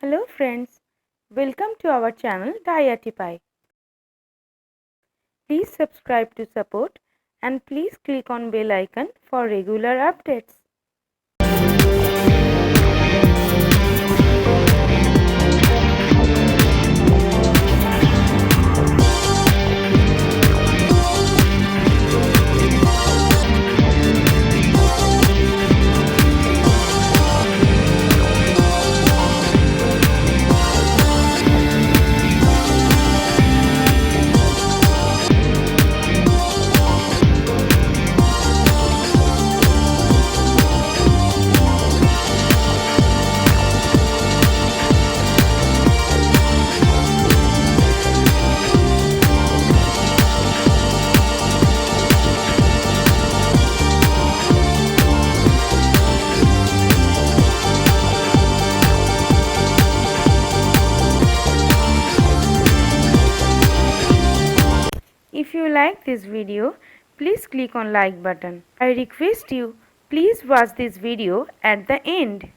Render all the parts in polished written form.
Hello friends, welcome to our channel DiyArtiePie. Please subscribe to support and please click on bell icon for regular updates. If you like this video, please click on like button. I request you, please watch this video at the end.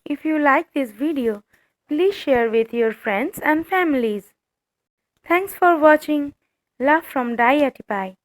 If you like this video, please share with your friends and families. Thanks for watching. Love from DiyArtiePie.